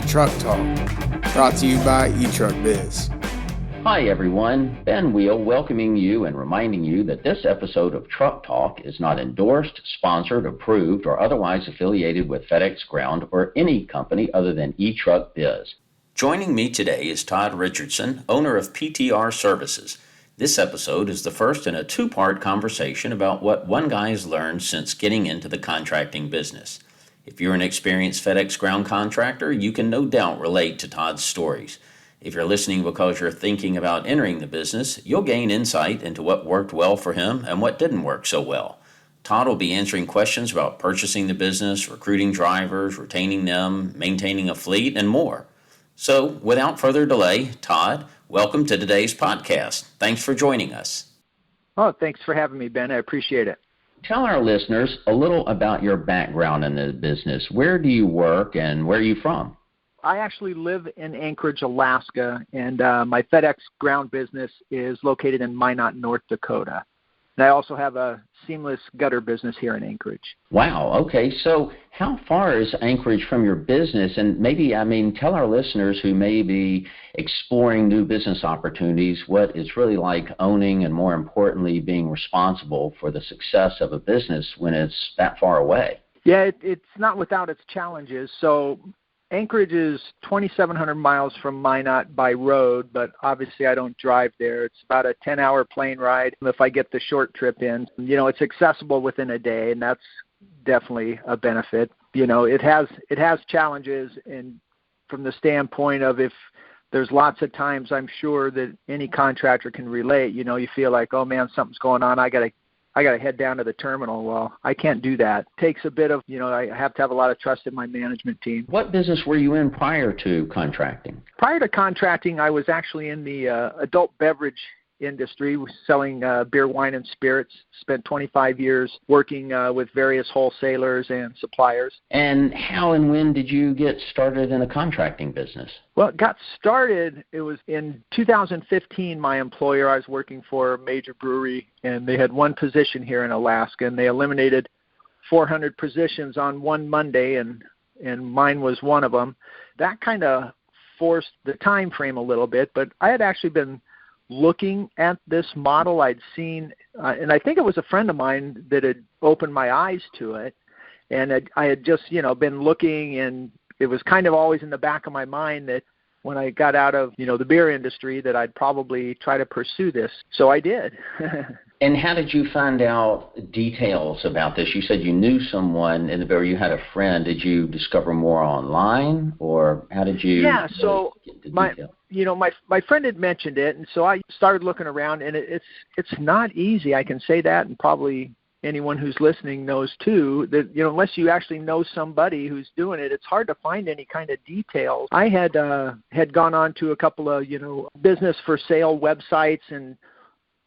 Truck Talk, brought to you by eTruckBiz. Hi everyone, Ben Wheel welcoming you and reminding you that this episode of Truck Talk is not endorsed, sponsored, approved, or otherwise affiliated with FedEx Ground or any company other than eTruckBiz. Joining me today is Todd Richardson, owner of PTR Services. This episode is the first in a two-part conversation about what one guy has learned since getting into the contracting business. If you're an experienced FedEx Ground contractor, you can no doubt relate to Todd's stories. If you're listening because you're thinking about entering the business, you'll gain insight into what worked well for him and what didn't work so well. Todd will be answering questions about purchasing the business, recruiting drivers, retaining them, maintaining a fleet, and more. So, without further delay, Todd, welcome to today's podcast. Thanks for joining us. Oh, thanks for having me, Ben. I appreciate it. Tell our listeners a little about your background in the business. Where do you work and where are you from? I actually live in Anchorage, Alaska, and my FedEx Ground business is located in Minot, North Dakota. And I also have a seamless gutter business here in Anchorage. Wow. Okay. So how far is Anchorage from your business? And maybe, tell our listeners who may be exploring new business opportunities what it's really like owning and, more importantly, being responsible for the success of a business when it's that far away. Yeah, it's not without its challenges. So Anchorage is 2,700 miles from Minot by road, but obviously I don't drive there. It's about a 10-hour plane ride if I get the short trip in. It's accessible within a day, and that's definitely a benefit. It has challenges, and from the standpoint of if there's lots of times I'm sure that any contractor can relate, you feel like, oh man, something's going on. I got to head down to the terminal. Well, I can't do that. It takes a bit of, I have to have a lot of trust in my management team. What business were you in prior to contracting? Prior to contracting, I was actually in the adult beverage industry, selling beer, wine, and spirits. Spent 25 years working with various wholesalers and suppliers. And how and when did you get started in the contracting business? Well, it got started, it was in 2015, my employer, I was working for a major brewery, and they had one position here in Alaska, and they eliminated 400 positions on one Monday, and mine was one of them. That kind of forced the time frame a little bit, but I had actually been looking at this model. I'd seen, and I think it was a friend of mine that had opened my eyes to it, and I had just, been looking, and it was kind of always in the back of my mind that when I got out of, the beer industry that I'd probably try to pursue this. So I did. And how did you find out details about this? You said you knew someone in the beer, you had a friend. Did you discover more online, or how did you get the details? My friend had mentioned it, and so I started looking around, and it's not easy. I can say that, and probably anyone who's listening knows too, that unless you actually know somebody who's doing it, it's hard to find any kind of details. I had gone on to a couple of business for sale websites and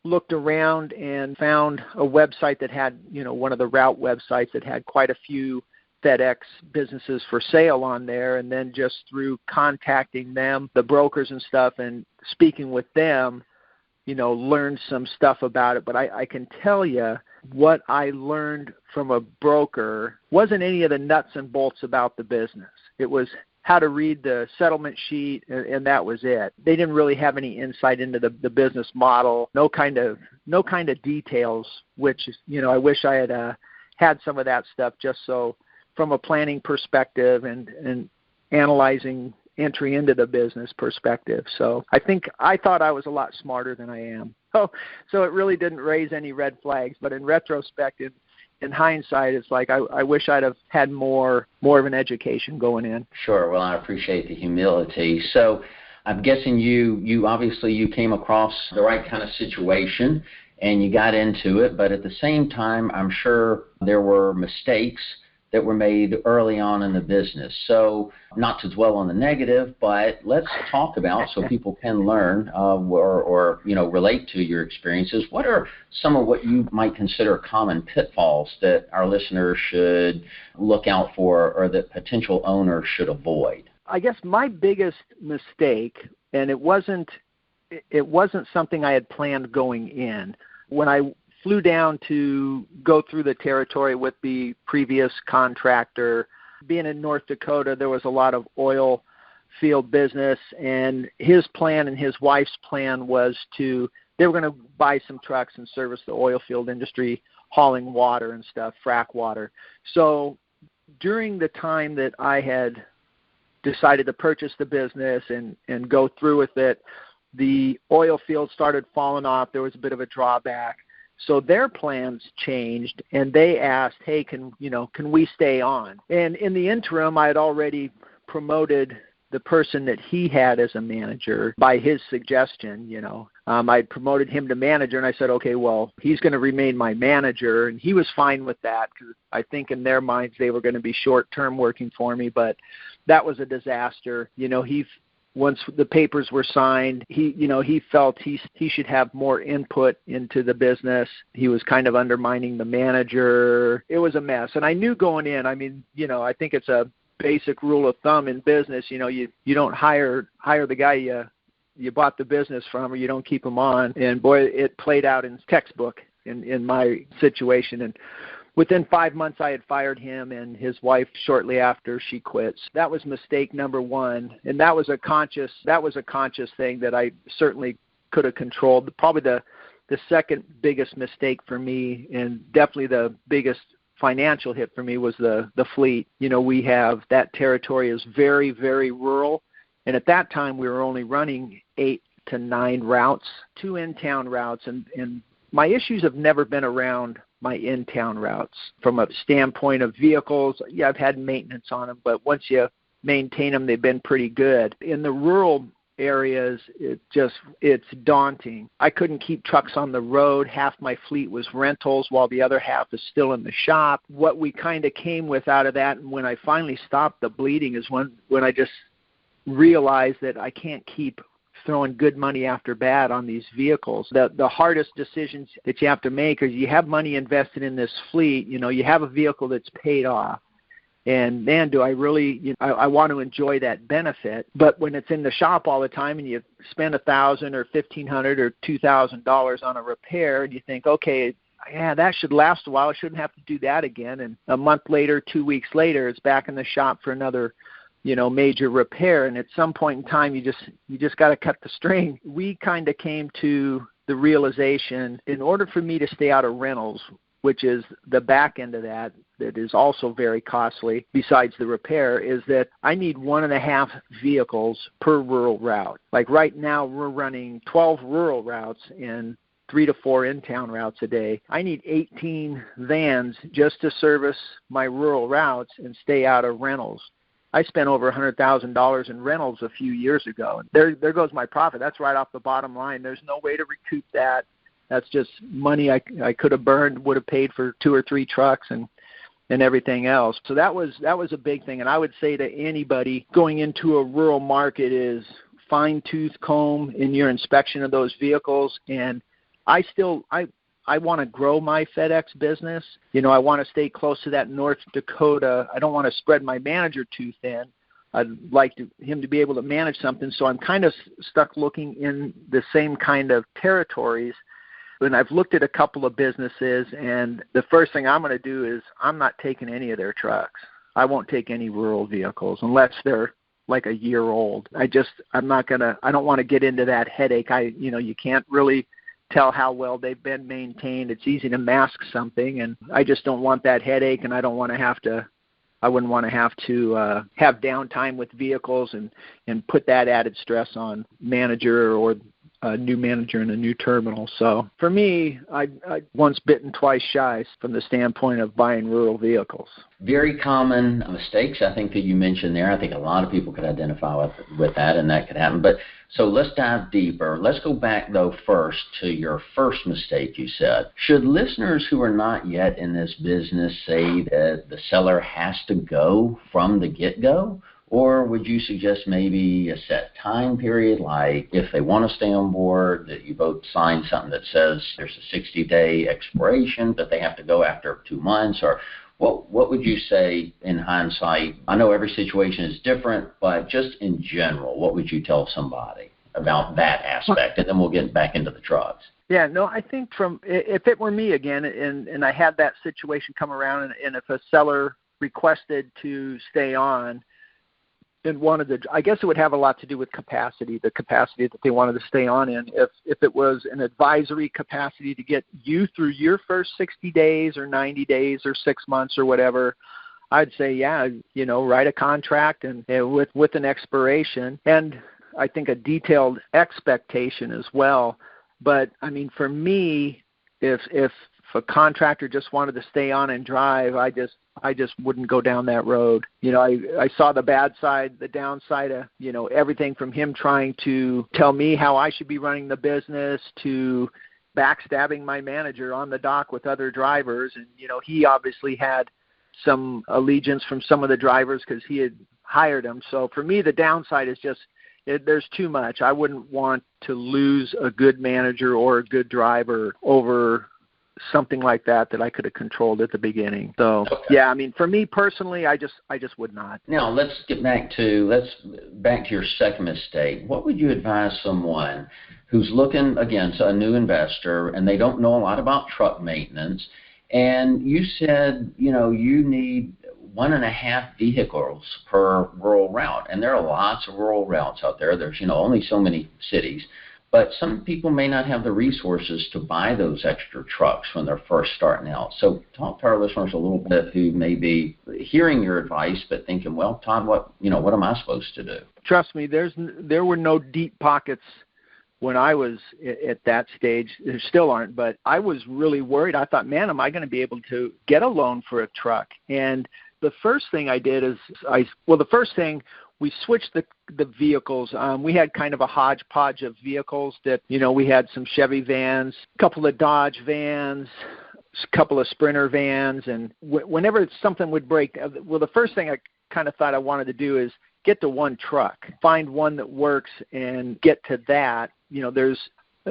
looked around and found a website that had one of the route websites that had quite a few FedEx businesses for sale on there, and then just through contacting them, the brokers and stuff, and speaking with them, learned some stuff about it. But I can tell you what I learned from a broker wasn't any of the nuts and bolts about the business. It was how to read the settlement sheet, and that was it. They didn't really have any insight into the business model, no kind of details, which I wish I had some of that stuff, just so from a planning perspective and analyzing entry into the business perspective. So I thought I was a lot smarter than I am. So it really didn't raise any red flags. But in retrospect, in hindsight, it's like I wish I'd have had more of an education going in. Sure. Well, I appreciate the humility. So I'm guessing you obviously came across the right kind of situation and you got into it, but at the same time, I'm sure there were mistakes that were made early on in the business. So not to dwell on the negative, but let's talk about, so people can learn or relate to your experiences. What are some of what you might consider common pitfalls that our listeners should look out for, or that potential owners should avoid? I guess my biggest mistake, and it wasn't something I had planned going in. When I flew down to go through the territory with the previous contractor, being in North Dakota, there was a lot of oil field business, and his plan and his wife's plan was they were going to buy some trucks and service the oil field industry, hauling water and stuff, frack water. So during the time that I had decided to purchase the business and go through with it, the oil field started falling off. There was a bit of a drawback. So their plans changed, and they asked, hey, can we stay on? And in the interim, I had already promoted the person that he had as a manager by his suggestion. I promoted him to manager, and I said, okay, well, he's going to remain my manager, and he was fine with that because I think in their minds they were going to be short-term working for me, but that was a disaster. Once the papers were signed, he felt he should have more input into the business. He was kind of undermining the manager. It was a mess, and I knew going in. I mean, I think it's a basic rule of thumb in business. You don't hire the guy you bought the business from, or you don't keep him on. And boy, it played out in textbook in my situation. And within 5 months, I had fired him and his wife shortly after she quits. That was mistake number one, and that was a conscious thing that I certainly could have controlled. Probably the second biggest mistake for me, and definitely the biggest financial hit for me, was the fleet. We have that territory is very, very rural, and at that time we were only running 8 to 9 routes, 2 in-town routes, and my issues have never been around my in-town routes. From a standpoint of vehicles, yeah, I've had maintenance on them, but once you maintain them, they've been pretty good. In the rural areas, it's daunting. I couldn't keep trucks on the road. Half my fleet was rentals while the other half is still in the shop. What we kind of came with out of that, and when I finally stopped the bleeding, is when I just realized that I can't keep throwing good money after bad on these vehicles. The hardest decisions that you have to make is you have money invested in this fleet. You have a vehicle that's paid off. And man, do I really, I want to enjoy that benefit. But when it's in the shop all the time and you spend $1,000 or $1,500 or $2,000 on a repair, and you think, okay, yeah, that should last a while. I shouldn't have to do that again. And a month later, 2 weeks later, it's back in the shop for another major repair. And at some point in time, you just got to cut the string. We kind of came to the realization, in order for me to stay out of rentals, which is the back end of that is also very costly besides the repair, is that I need 1.5 vehicles per rural route. Like right now, we're running 12 rural routes and 3 to 4 in-town routes a day. I need 18 vans just to service my rural routes and stay out of rentals. I spent over $100,000 in rentals a few years ago. There goes my profit. That's right off the bottom line. There's no way to recoup that. That's just money I could have burned, would have paid for 2 or 3 trucks and everything else. So that was a big thing. And I would say to anybody going into a rural market is fine-tooth comb in your inspection of those vehicles. And I want to grow my FedEx business. I want to stay close to that North Dakota. I don't want to spread my manager too thin. I'd like him to be able to manage something. So I'm kind of stuck looking in the same kind of territories. And I've looked at a couple of businesses, and the first thing I'm going to do is I'm not taking any of their trucks. I won't take any rural vehicles unless they're like a year old. I don't want to get into that headache. You can't really tell how well they've been maintained. It's easy to mask something, and I just don't want that headache, and I wouldn't want to have to have downtime with vehicles and put that added stress on manager or a new manager in a new terminal. So for me, I once bitten, twice shy from the standpoint of buying rural vehicles. Very common mistakes, I think, that you mentioned there. I think a lot of people could identify with that, and that could happen. But so let's dive deeper. Let's go back, though, first to your first mistake you said. Should listeners who are not yet in this business say that the seller has to go from the get-go? Or would you suggest maybe a set time period, like if they want to stay on board, that you both sign something that says there's a 60-day expiration, that they have to go after 2 months? Or what would you say in hindsight? I know every situation is different, but just in general, what would you tell somebody about that aspect? And then we'll get back into the trucks. Yeah, no, I think if it were me again and I had that situation come around and if a seller requested to stay on, I guess it would have a lot to do with capacity, the capacity that they wanted to stay on in. If it was an advisory capacity to get you through your first 60 days or 90 days or 6 months or whatever, I'd say, yeah, write a contract and with an expiration, and I think a detailed expectation as well. But I mean, for me, if a contractor just wanted to stay on and drive, I just wouldn't go down that road. I saw the bad side, the downside of, everything from him trying to tell me how I should be running the business to backstabbing my manager on the dock with other drivers. And, he obviously had some allegiance from some of the drivers because he had hired them. So for me, the downside is just there's too much. I wouldn't want to lose a good manager or a good driver over something like that I could have controlled at the beginning. So, okay. Yeah, I mean, for me personally, I just would not. Now, let's get back to your second mistake. What would you advise someone who's looking, again, to a new investor, and they don't know a lot about truck maintenance, and you said, you need 1.5 vehicles per rural route, and there are lots of rural routes out there. There's, only so many cities. But some people may not have the resources to buy those extra trucks when they're first starting out. So talk to our listeners a little bit who may be hearing your advice but thinking, well, Todd, what am I supposed to do? Trust me, there were no deep pockets when I was at that stage. There still aren't, but I was really worried. I thought, man, am I going to be able to get a loan for a truck? And the first thing I did is we switched the vehicles. We had kind of a hodgepodge of vehicles that, we had some Chevy vans, a couple of Dodge vans, a couple of Sprinter vans. And whenever something would break, the first thing I kind of thought I wanted to do is get to one truck, find one that works and get to that. There's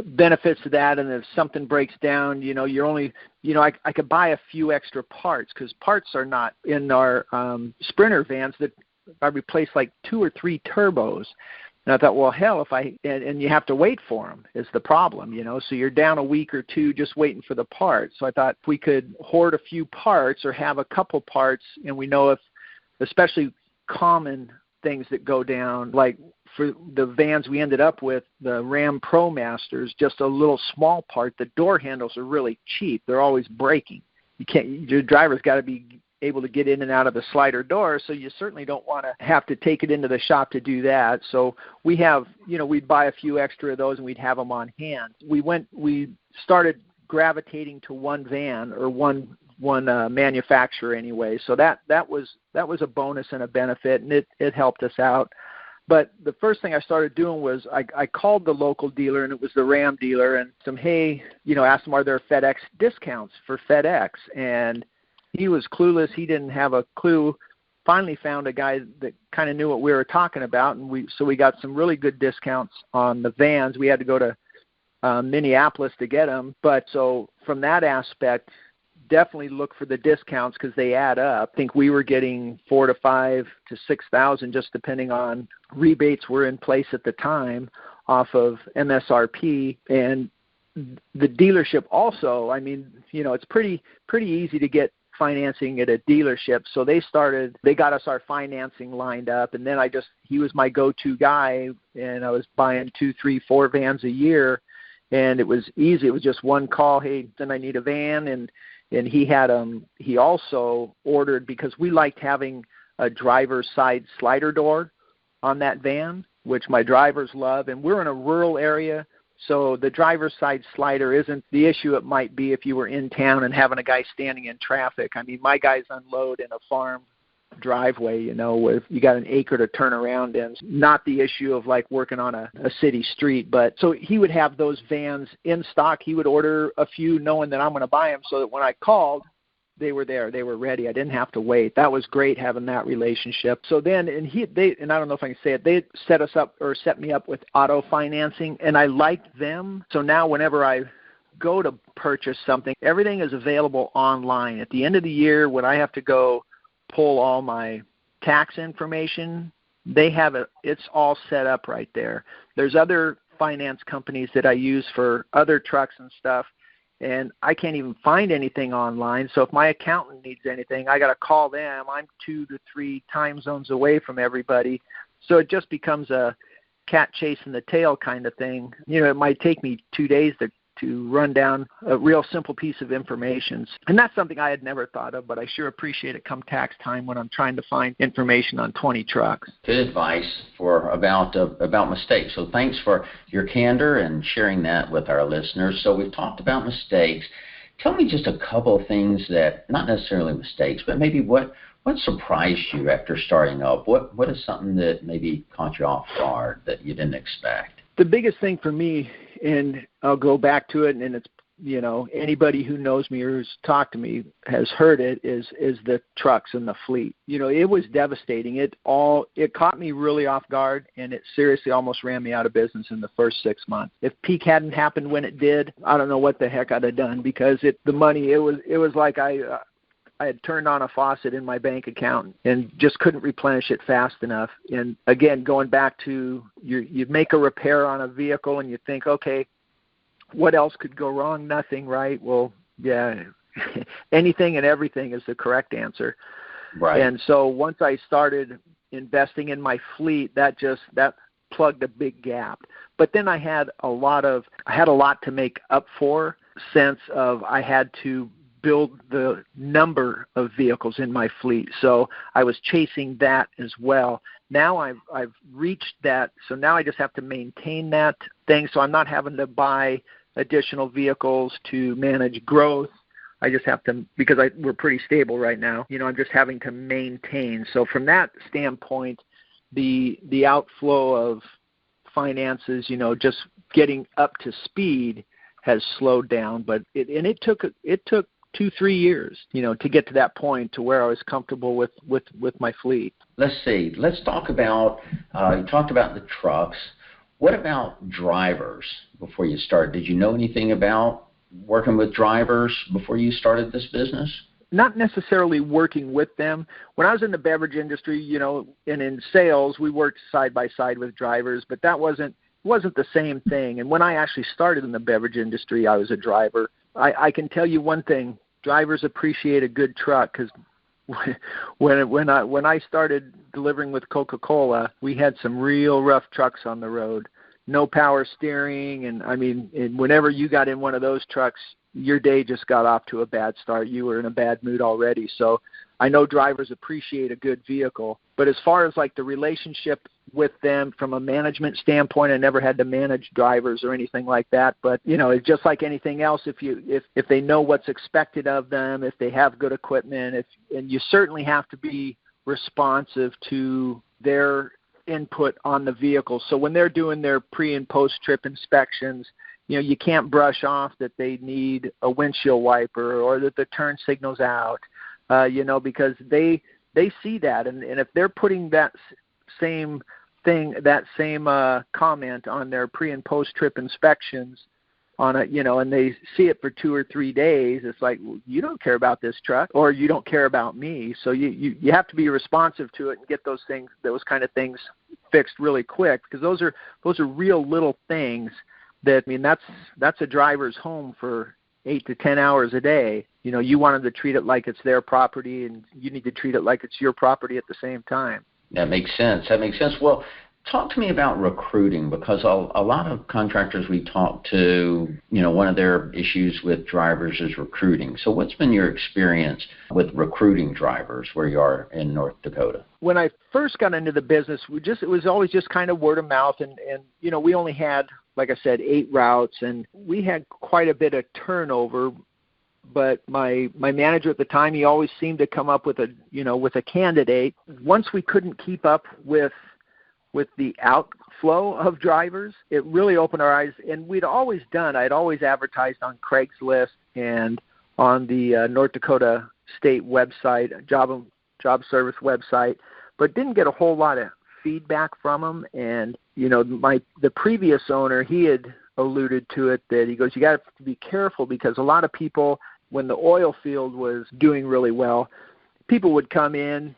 benefits to that. And if something breaks down, you're only, I could buy a few extra parts because parts are not in our Sprinter vans that I replaced like 2 or 3 turbos. And I thought, well, hell, and you have to wait for them is the problem, so you're down a week or 2 just waiting for the parts. So I thought if we could hoard a few parts or have a couple parts, and we know if, especially common things that go down, like for the vans we ended up with, the Ram Pro Masters, just a little small part, the door handles are really cheap. They're always breaking. Your driver's got to be able to get in and out of the slider door, so you certainly don't want to have to take it into the shop to do that. So we have, we'd buy a few extra of those and we'd have them on hand. We started gravitating to one van or one manufacturer anyway. So that was a bonus and a benefit, and it helped us out. But the first thing I started doing was I called the local dealer, and it was the Ram dealer, and asked them, are there FedEx discounts for FedEx? And he was clueless. He didn't have a clue. Finally found a guy that kind of knew what we were talking about, and we got some really good discounts on the vans. We had to go to Minneapolis to get them. But so from that aspect, definitely look for the discounts because they add up. I think we were getting $4,000 to $5,000 to $6,000 just depending on rebates were in place at the time off of MSRP. And the dealership also, it's pretty easy to get financing at a dealership. So they got us our financing lined up, and then he was my go-to guy, and I was buying 2, 3, 4 vans a year, and it was easy. It was just one call. Hey, then I need a van. And he also ordered, because we liked having a driver's side slider door on that van, which my drivers love. And we're in a rural area, so the driver's side slider isn't the issue it might be if you were in town and having a guy standing in traffic. My guys unload in a farm driveway, where you got an acre to turn around in. Not the issue of like working on a city street. But so he would have those vans in stock. He would order a few knowing that I'm going to buy them, so that when I called, they were there. They were ready. I didn't have to wait. That was great having that relationship. So then, and I don't know if I can say it, they set me up with auto financing, and I liked them. So now whenever I go to purchase something, everything is available online. At the end of the year, when I have to go pull all my tax information, they have it's all set up right there. There's other finance companies that I use for other trucks and stuff, and I can't even find anything online. So if my accountant needs anything, I got to call them. I'm 2 to 3 time zones away from everybody. So it just becomes a cat chasing the tail kind of thing. It might take me 2 days to run down a real simple piece of information. And that's something I had never thought of, but I sure appreciate it come tax time when I'm trying to find information on 20 trucks. Good advice about mistakes. So thanks for your candor and sharing that with our listeners. So we've talked about mistakes. Tell me just a couple of things that, not necessarily mistakes, but maybe what surprised you after starting up? What is something that maybe caught you off guard that you didn't expect? The biggest thing for me, and I'll go back to it, and it's, anybody who knows me or who's talked to me has heard it, is the trucks and the fleet. It was devastating. It caught me really off guard, and it seriously almost ran me out of business in the first 6 months. If peak hadn't happened when it did, I don't know what the heck I'd have done, because it was like I had turned on a faucet in my bank account and just couldn't replenish it fast enough. And again, going back to you make a repair on a vehicle and you think, okay, what else could go wrong? Nothing, right? Well, yeah, anything and everything is the correct answer. Right. And so once I started investing in my fleet, that plugged a big gap. But then I had a lot to make up for, sense of I had to build the number of vehicles in my fleet. So I was chasing that as well. Now I've reached that, so now I just have to maintain that thing. So I'm not having to buy additional vehicles to manage growth. I just have to, because we're pretty stable right now. I'm just having to maintain. So from that standpoint, the outflow of finances, just getting up to speed has slowed down. But it took 2-3 years, to get to that point to where I was comfortable with my fleet. Let's see. Let's talk about, you talked about the trucks. What about drivers before you started? Did you know anything about working with drivers before you started this business? Not necessarily working with them. When I was in the beverage industry, and in sales, we worked side by side with drivers, but that wasn't the same thing. And when I actually started in the beverage industry, I was a driver. I can tell you one thing: drivers appreciate a good truck, because when I started delivering with Coca-Cola, we had some real rough trucks on the road. No power steering, and whenever you got in one of those trucks, your day just got off to a bad start. You were in a bad mood already. So I know drivers appreciate a good vehicle. But as far as like the relationship with them from a management standpoint, I never had to manage drivers or anything like that. But, it's just like anything else. If they know what's expected of them, if they have good equipment, and you certainly have to be responsive to their input on the vehicle. So when they're doing their pre and post trip inspections, you can't brush off that they need a windshield wiper or that the turn signal's out, because they see that. And if they're putting that same thing, that same comment on their pre and post trip inspections on it, and they see it for 2 or 3 days, it's like, well, you don't care about this truck, or you don't care about me. So you have to be responsive to it and get those kind of things fixed really quick, because those are real little things that, that's a driver's home for 8 to 10 hours a day. You want them to treat it like it's their property, and you need to treat it like it's your property at the same time. That makes sense. Well, talk to me about recruiting, because a lot of contractors we talk to, one of their issues with drivers is recruiting. So what's been your experience with recruiting drivers where you are in North Dakota? When I first got into the business, it was always just kind of word of mouth, and we only had, like I said, 8 routes, and we had quite a bit of turnover. But my manager at the time, he always seemed to come up with a candidate. Once we couldn't keep up with the outflow of drivers, it really opened our eyes. And I'd always advertised on Craigslist and on the North Dakota State website, job service website, but didn't get a whole lot of feedback from them. And the previous owner, he had alluded to it, that he goes, you got to be careful, because a lot of people, when the oil field was doing really well, people would come in,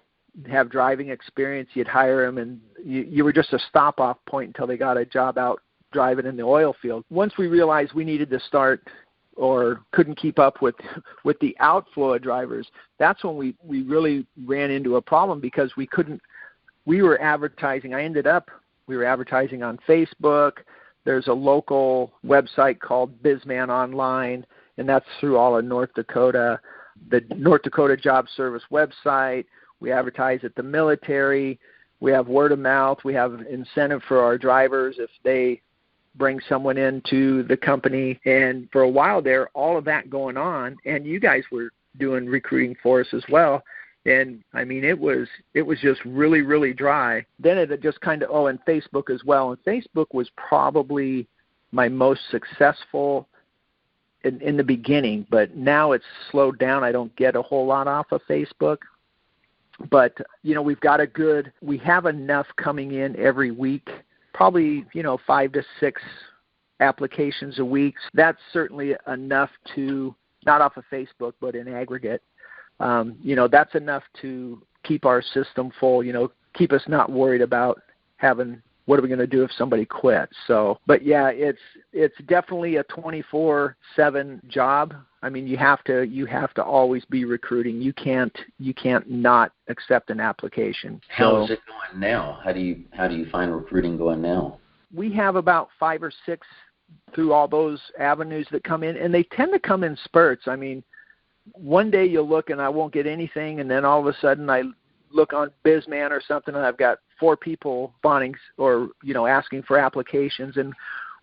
have driving experience, you'd hire them, and you were just a stop-off point until they got a job out driving in the oil field. Once we realized we needed to start or couldn't keep up with the outflow of drivers, that's when we really ran into a problem because we were advertising. We were advertising on Facebook. There's a local website called BizMan Online, and that's through all of North Dakota. The North Dakota Job Service website. We advertise at the military. We have word of mouth. We have incentive for our drivers if they bring someone into the company. And for a while there, all of that going on, and you guys were doing recruiting for us as well. And I mean, it was just really, really dry. Then it just kind of, and Facebook as well. And Facebook was probably my most successful in the beginning, but now it's slowed down. I don't get a whole lot off of Facebook. But, we have enough coming in every week, probably, 5 to 6 applications a week. That's certainly enough to, not off of Facebook, but in aggregate. That's enough to keep our system full, keep us not worried about having, what are we going to do if somebody quits? So, but yeah, it's definitely a 24/7 job. I mean, you have to always be recruiting. You can't not accept an application. How is it going now? How do you find recruiting going now? We have about 5 or 6 through all those avenues that come in, and they tend to come in spurts. I mean, one day you'll look and I won't get anything, and then all of a sudden I look on BizMan or something and I've got 4 people spawning or asking for applications. And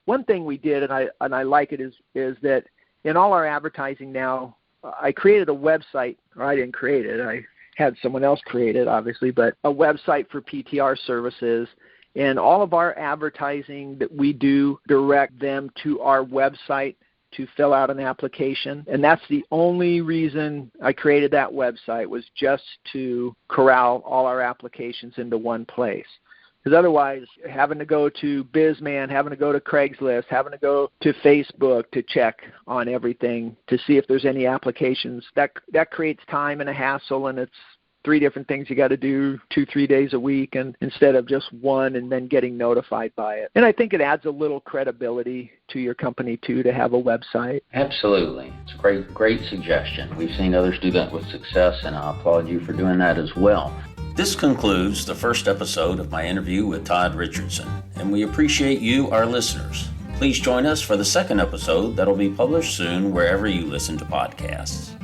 one thing we did, and I like it, is that in all our advertising now, I created a website, or I didn't create it, I had someone else create it obviously, but a website for PTR services. And all of our advertising that we do direct them to our website to fill out an application. And that's the only reason I created that website, was just to corral all our applications into one place. Because otherwise, having to go to BizMan, having to go to Craigslist, having to go to Facebook to check on everything to see if there's any applications, that creates time and a hassle, and it's 3 different things you got to do 2-3 days a week, and instead of just one and then getting notified by it. And I think it adds a little credibility to your company too, to have a website. Absolutely. It's a great suggestion. We've seen others do that with success, and I applaud you for doing that as well. This concludes the first episode of my interview with Todd Richardson, and we appreciate you, our listeners. Please join us for the second episode that'll be published soon wherever you listen to podcasts.